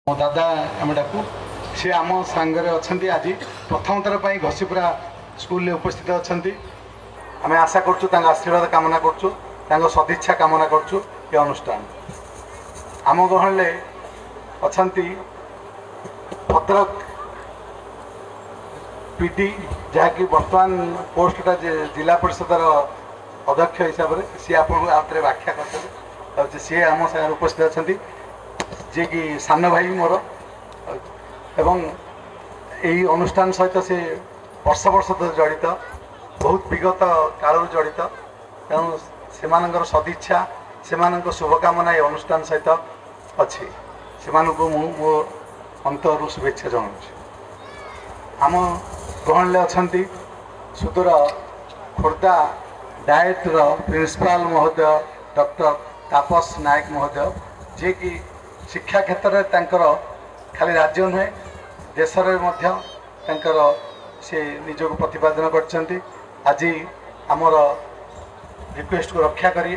मो दादा आम डाकू सी आम सांगे अच्छा आज प्रथम थर पर घसीपुरा स्कूल उपस्थित अच्छा आम आशा करूँ आशीर्वाद कामना करूँ सदिच्छा कामना करूँ ये अनुष्ठान आम गहल अच्छा भद्रक पीडी जहाँकि बर्तमान पोस्टा जिला परिषदर अध्यक्ष हिसाब से सी आपको आउे व्याख्या करते सी आम सागर उपस्थित अच्छा जी कि सान भाई मोर एवं यही अनुष्ठान सहित से वर्ष वर्ष जड़ित बहुत विगत काल जड़ित तेणु से सदिच्छा से शुभकामना ये अनुष्ठान सहित अच्छी से मो अंतर शुभेच्छा जनाऊँ आम गहल अच्छा सुदूर खोर्धा डाएट्र प्रिंसिपाल महोदय डॉक्टर तापस नायक महोदय जे कि शिक्षा क्षेत्र में खाली राज्य नुहे देश में से निजक प्रतिपादन कर आज आमर रिक्वेस्ट को रक्षा करी